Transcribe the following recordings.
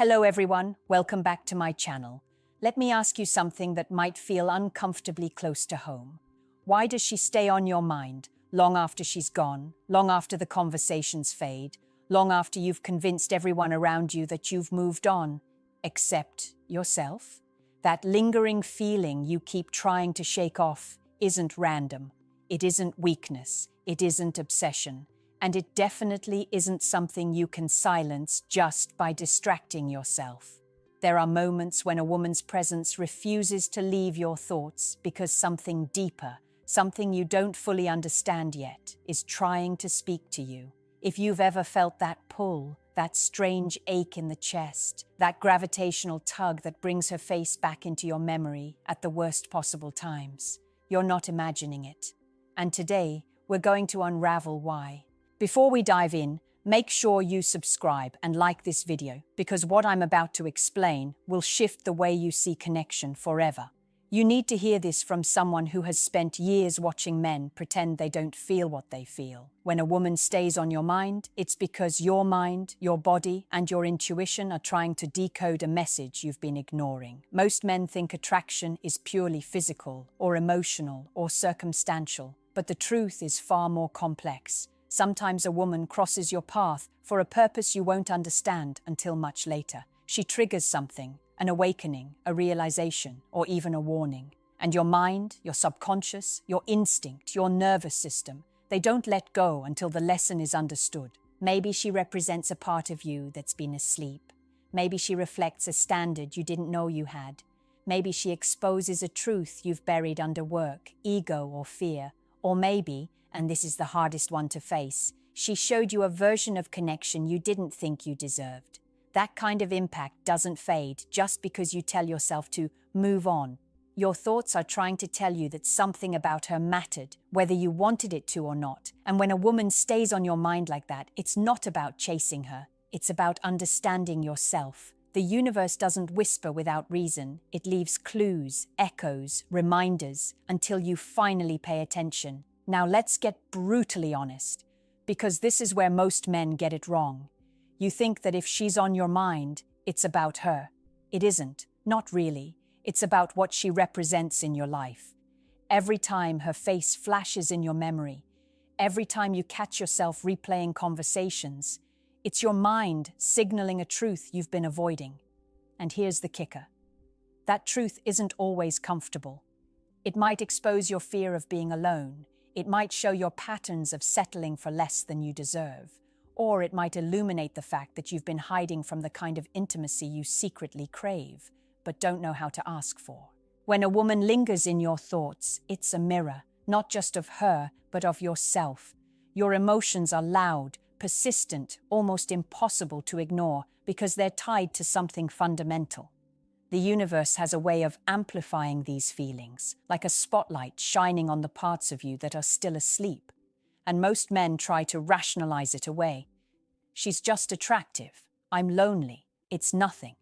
Hello everyone, welcome back to my channel. Let me ask you something that might feel uncomfortably close to home. Why does she stay on your mind long after she's gone, long after the conversations fade, long after you've convinced everyone around you that you've moved on, except yourself? That lingering feeling you keep trying to shake off isn't random. It isn't weakness. It isn't obsession. And it definitely isn't something you can silence just by distracting yourself. There are moments when a woman's presence refuses to leave your thoughts because something deeper, something you don't fully understand yet, is trying to speak to you. If you've ever felt that pull, that strange ache in the chest, that gravitational tug that brings her face back into your memory at the worst possible times, you're not imagining it. And today, we're going to unravel why. Before we dive in, make sure you subscribe and like this video because what I'm about to explain will shift the way you see connection forever. You need to hear this from someone who has spent years watching men pretend they don't feel what they feel. When a woman stays on your mind, it's because your mind, your body, and your intuition are trying to decode a message you've been ignoring. Most men think attraction is purely physical or emotional or circumstantial, but the truth is far more complex. Sometimes a woman crosses your path for a purpose you won't understand until much later. She triggers something, an awakening, a realization, or even a warning. And your mind, your subconscious, your instinct, your nervous system, they don't let go until the lesson is understood. Maybe she represents a part of you that's been asleep. Maybe she reflects a standard you didn't know you had. Maybe she exposes a truth you've buried under work, ego, or fear. Or maybe, and this is the hardest one to face, she showed you a version of connection you didn't think you deserved. That kind of impact doesn't fade just because you tell yourself to move on. Your thoughts are trying to tell you that something about her mattered, whether you wanted it to or not. And when a woman stays on your mind like that, it's not about chasing her. It's about understanding yourself. The universe doesn't whisper without reason. It leaves clues, echoes, reminders, until you finally pay attention. Now let's get brutally honest, because this is where most men get it wrong. You think that if she's on your mind, it's about her. It isn't, not really. It's about what she represents in your life. Every time her face flashes in your memory, every time you catch yourself replaying conversations, it's your mind signaling a truth you've been avoiding. And here's the kicker. That truth isn't always comfortable. It might expose your fear of being alone. It might show your patterns of settling for less than you deserve, or it might illuminate the fact that you've been hiding from the kind of intimacy you secretly crave, but don't know how to ask for. When a woman lingers in your thoughts, it's a mirror, not just of her, but of yourself. Your emotions are loud, persistent, almost impossible to ignore because they're tied to something fundamental. The universe has a way of amplifying these feelings, like a spotlight shining on the parts of you that are still asleep. And most men try to rationalize it away. She's just attractive. I'm lonely. It's nothing.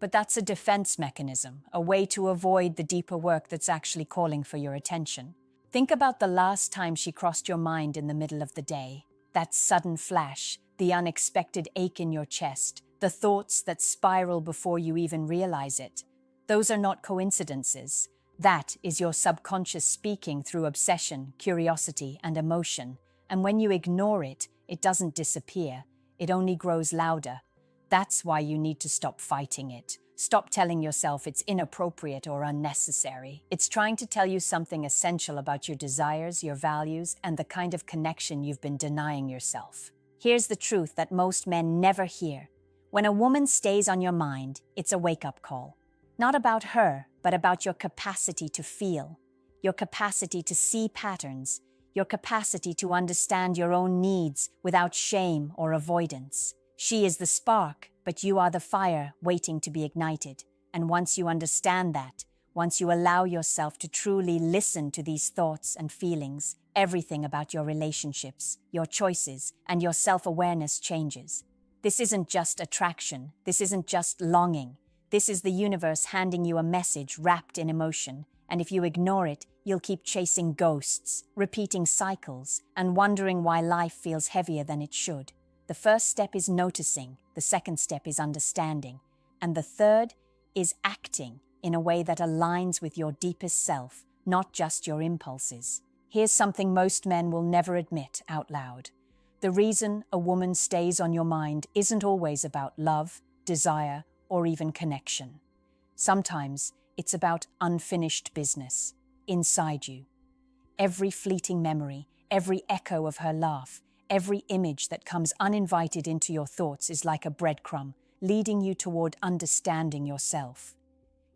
But that's a defense mechanism, a way to avoid the deeper work that's actually calling for your attention. Think about the last time she crossed your mind in the middle of the day. That sudden flash, the unexpected ache in your chest, the thoughts that spiral before you even realize it. Those are not coincidences. That is your subconscious speaking through obsession, curiosity, and emotion. And when you ignore it, it doesn't disappear. It only grows louder. That's why you need to stop fighting it. Stop telling yourself it's inappropriate or unnecessary. It's trying to tell you something essential about your desires, your values, and the kind of connection you've been denying yourself. Here's the truth that most men never hear. When a woman stays on your mind, it's a wake-up call. Not about her, but about your capacity to feel, your capacity to see patterns, your capacity to understand your own needs without shame or avoidance. She is the spark, but you are the fire waiting to be ignited. And once you understand that, once you allow yourself to truly listen to these thoughts and feelings, everything about your relationships, your choices, and your self-awareness changes. This isn't just attraction. This isn't just longing. This is the universe handing you a message wrapped in emotion. And if you ignore it, you'll keep chasing ghosts, repeating cycles, and wondering why life feels heavier than it should. The first step is noticing. The second step is understanding. And the third is acting in a way that aligns with your deepest self, not just your impulses. Here's something most men will never admit out loud. The reason a woman stays on your mind isn't always about love, desire, or even connection. Sometimes it's about unfinished business inside you. Every fleeting memory, every echo of her laugh, every image that comes uninvited into your thoughts is like a breadcrumb, leading you toward understanding yourself.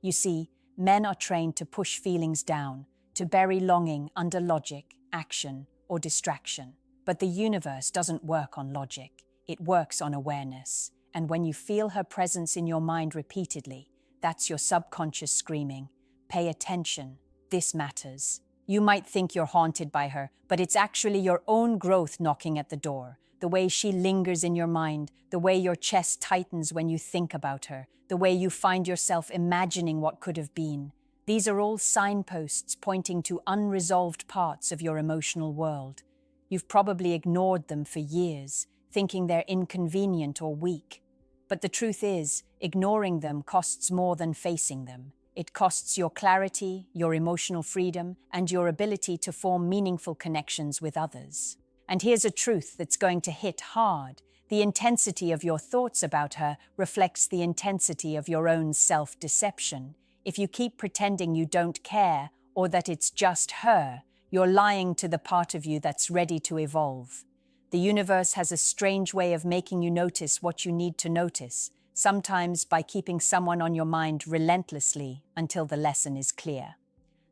You see, men are trained to push feelings down, to bury longing under logic, action, or distraction. But the universe doesn't work on logic, it works on awareness. And when you feel her presence in your mind repeatedly, that's your subconscious screaming, "Pay attention, this matters." You might think you're haunted by her, but it's actually your own growth knocking at the door. The way she lingers in your mind, the way your chest tightens when you think about her, the way you find yourself imagining what could have been. These are all signposts pointing to unresolved parts of your emotional world. You've probably ignored them for years, thinking they're inconvenient or weak. But the truth is, ignoring them costs more than facing them. It costs your clarity, your emotional freedom, and your ability to form meaningful connections with others. And here's a truth that's going to hit hard. The intensity of your thoughts about her reflects the intensity of your own self-deception. If you keep pretending you don't care or that it's just her, you're lying to the part of you that's ready to evolve. The universe has a strange way of making you notice what you need to notice, sometimes by keeping someone on your mind relentlessly until the lesson is clear.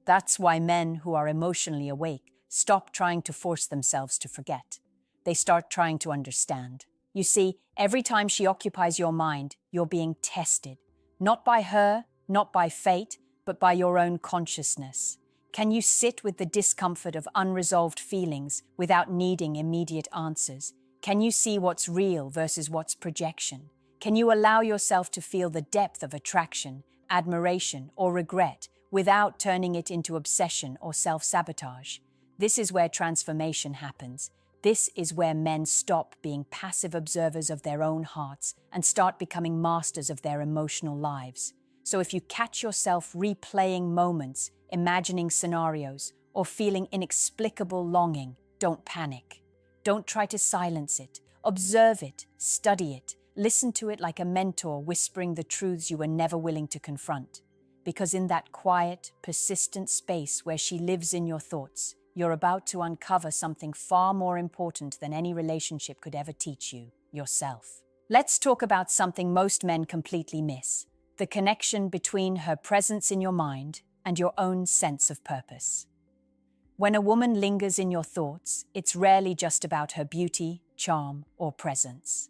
That's why men who are emotionally awake stop trying to force themselves to forget. They start trying to understand. You see, every time she occupies your mind, you're being tested. Not by her, not by fate, but by your own consciousness. Can you sit with the discomfort of unresolved feelings without needing immediate answers? Can you see what's real versus what's projection? Can you allow yourself to feel the depth of attraction, admiration, or regret without turning it into obsession or self-sabotage? This is where transformation happens. This is where men stop being passive observers of their own hearts and start becoming masters of their emotional lives. So if you catch yourself replaying moments, imagining scenarios, or feeling inexplicable longing, don't panic. Don't try to silence it. Observe it, study it, listen to it like a mentor whispering the truths you were never willing to confront. Because in that quiet, persistent space where she lives in your thoughts, you're about to uncover something far more important than any relationship could ever teach you, yourself. Let's talk about something most men completely miss: the connection between her presence in your mind and your own sense of purpose. When a woman lingers in your thoughts, it's rarely just about her beauty, charm, or presence.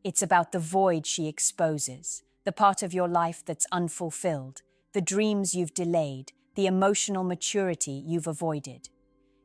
It's about the void she exposes, the part of your life that's unfulfilled, the dreams you've delayed, the emotional maturity you've avoided.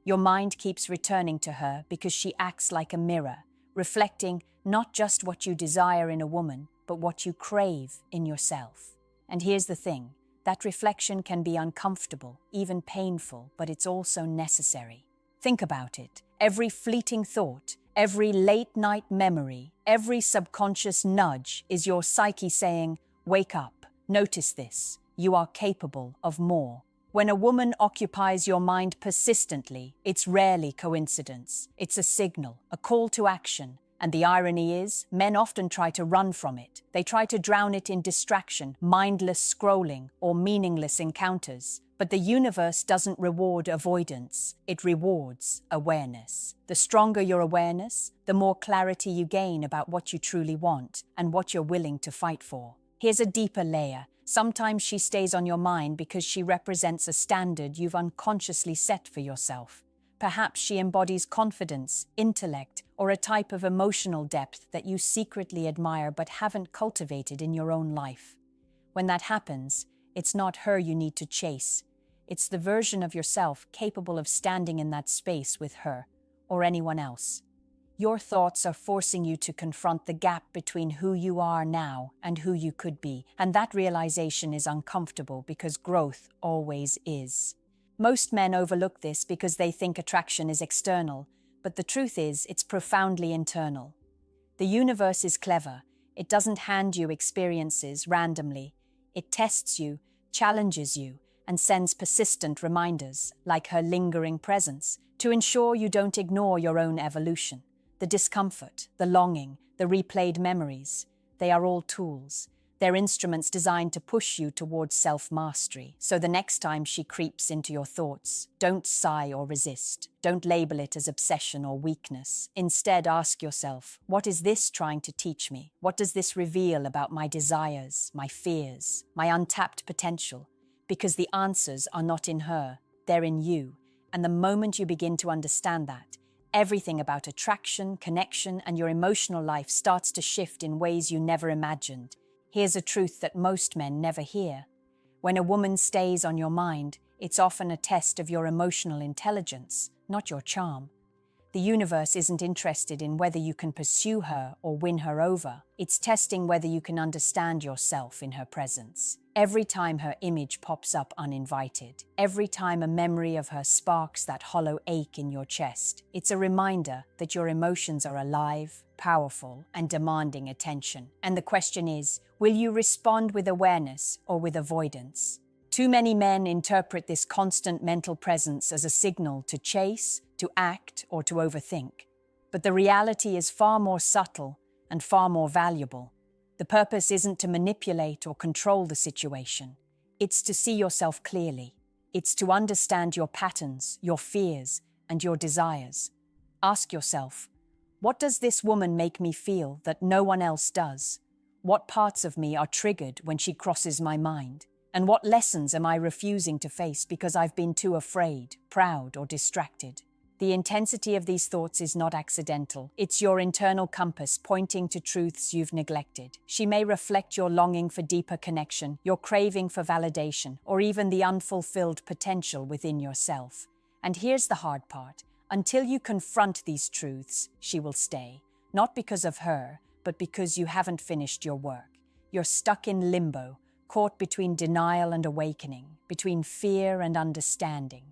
Your mind keeps returning to her because she acts like a mirror, reflecting not just what you desire in a woman, but what you crave in yourself. And here's the thing. That reflection can be uncomfortable, even painful, but it's also necessary. Think about it. Every fleeting thought, every late-night memory, every subconscious nudge is your psyche saying, "Wake up, notice this, you are capable of more." When a woman occupies your mind persistently, it's rarely coincidence. It's a signal, a call to action. And the irony is, men often try to run from it. They try to drown it in distraction, mindless scrolling, or meaningless encounters. But the universe doesn't reward avoidance, it rewards awareness. The stronger your awareness, the more clarity you gain about what you truly want and what you're willing to fight for. Here's a deeper layer. Sometimes she stays on your mind because she represents a standard you've unconsciously set for yourself. Perhaps she embodies confidence, intellect, or a type of emotional depth that you secretly admire but haven't cultivated in your own life. When that happens, it's not her you need to chase. It's the version of yourself capable of standing in that space with her or anyone else. Your thoughts are forcing you to confront the gap between who you are now and who you could be, and that realization is uncomfortable because growth always is. Most men overlook this because they think attraction is external, but the truth is it's profoundly internal. The universe is clever. It doesn't hand you experiences randomly. It tests you, challenges you, and sends persistent reminders, like her lingering presence, to ensure you don't ignore your own evolution. The discomfort, the longing, the replayed memories, they are all tools. They're instruments designed to push you towards self-mastery. So the next time she creeps into your thoughts, don't sigh or resist. Don't label it as obsession or weakness. Instead, ask yourself, what is this trying to teach me? What does this reveal about my desires, my fears, my untapped potential? Because the answers are not in her, they're in you. And the moment you begin to understand that, everything about attraction, connection, and your emotional life starts to shift in ways you never imagined. Here's a truth that most men never hear. When a woman stays on your mind, it's often a test of your emotional intelligence, not your charm. The universe isn't interested in whether you can pursue her or win her over. It's testing whether you can understand yourself in her presence. Every time her image pops up uninvited, every time a memory of her sparks that hollow ache in your chest, it's a reminder that your emotions are alive, powerful, and demanding attention. And the question is, will you respond with awareness or with avoidance? Too many men interpret this constant mental presence as a signal to chase, to act, or to overthink. But the reality is far more subtle and far more valuable. The purpose isn't to manipulate or control the situation. It's to see yourself clearly. It's to understand your patterns, your fears, and your desires. Ask yourself, what does this woman make me feel that no one else does? What parts of me are triggered when she crosses my mind? And what lessons am I refusing to face because I've been too afraid, proud, or distracted? The intensity of these thoughts is not accidental. It's your internal compass pointing to truths you've neglected. She may reflect your longing for deeper connection, your craving for validation, or even the unfulfilled potential within yourself. And here's the hard part. Until you confront these truths, she will stay. Not because of her, but because you haven't finished your work. You're stuck in limbo, caught between denial and awakening, between fear and understanding.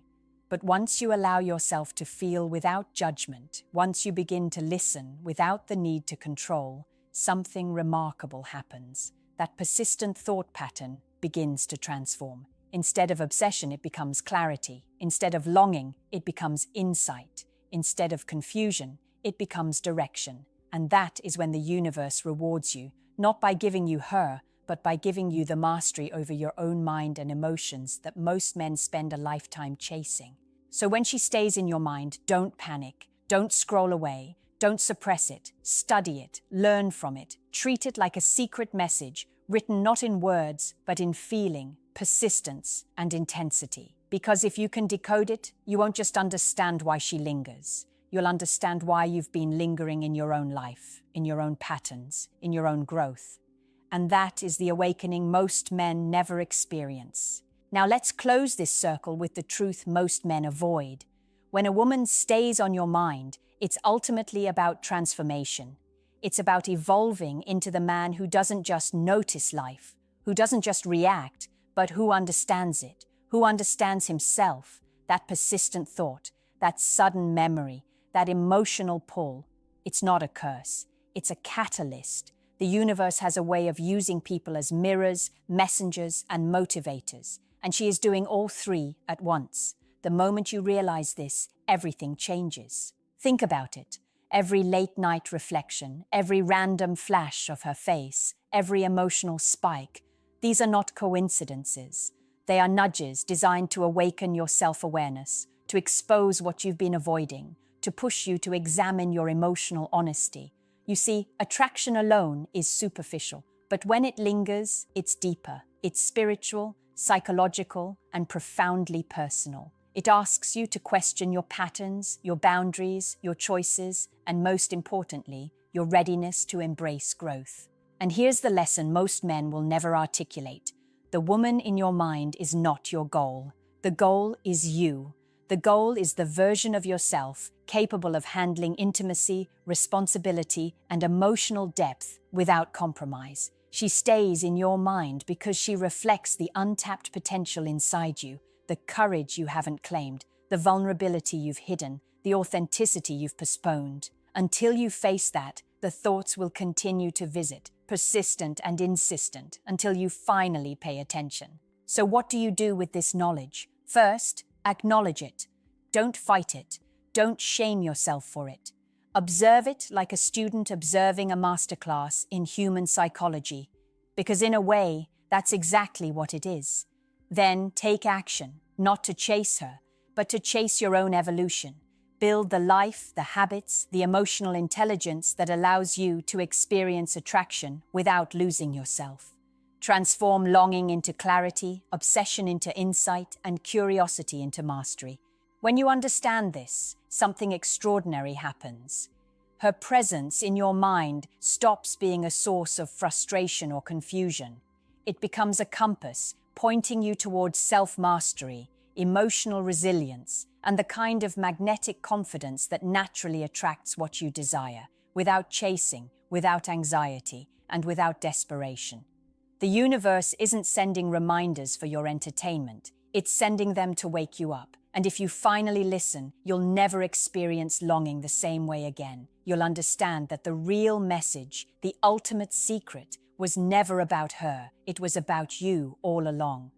But once you allow yourself to feel without judgment, once you begin to listen without the need to control, something remarkable happens. That persistent thought pattern begins to transform. Instead of obsession, it becomes clarity. Instead of longing, it becomes insight. Instead of confusion, it becomes direction. And that is when the universe rewards you, not by giving you her, but by giving you the mastery over your own mind and emotions that most men spend a lifetime chasing. So when she stays in your mind, don't panic, don't scroll away, don't suppress it, study it, learn from it, treat it like a secret message, written not in words, but in feeling, persistence, and intensity. Because if you can decode it, you won't just understand why she lingers. You'll understand why you've been lingering in your own life, in your own patterns, in your own growth. And that is the awakening most men never experience. Now let's close this circle with the truth most men avoid. When a woman stays on your mind, it's ultimately about transformation. It's about evolving into the man who doesn't just notice life, who doesn't just react, but who understands it, who understands himself, that persistent thought, that sudden memory, that emotional pull. It's not a curse, it's a catalyst. The universe has a way of using people as mirrors, messengers, and motivators, and she is doing all three at once. The moment you realize this, everything changes. Think about it. Every late-night reflection, every random flash of her face, every emotional spike, these are not coincidences. They are nudges designed to awaken your self-awareness, to expose what you've been avoiding, to push you to examine your emotional honesty. You see, attraction alone is superficial, but when it lingers, it's deeper. It's spiritual, psychological, and profoundly personal. It asks you to question your patterns, your boundaries, your choices, and most importantly, your readiness to embrace growth. And here's the lesson most men will never articulate. The woman in your mind is not your goal. The goal is you. The goal is the version of yourself capable of handling intimacy, responsibility, and emotional depth without compromise. She stays in your mind because she reflects the untapped potential inside you, the courage you haven't claimed, the vulnerability you've hidden, the authenticity you've postponed. Until you face that, the thoughts will continue to visit, persistent, and insistent until you finally pay attention. So what do you do with this knowledge? First, acknowledge it. Don't fight it. Don't shame yourself for it. Observe it like a student observing a masterclass in human psychology, because in a way, that's exactly what it is. Then take action, not to chase her, but to chase your own evolution. Build the life, the habits, the emotional intelligence that allows you to experience attraction without losing yourself. Transform longing into clarity, obsession into insight, and curiosity into mastery. When you understand this, something extraordinary happens. Her presence in your mind stops being a source of frustration or confusion. It becomes a compass, pointing you towards self-mastery, emotional resilience, and the kind of magnetic confidence that naturally attracts what you desire, without chasing, without anxiety, and without desperation. The universe isn't sending reminders for your entertainment, it's sending them to wake you up. And if you finally listen, you'll never experience longing the same way again. You'll understand that the real message, the ultimate secret, was never about her, it was about you all along.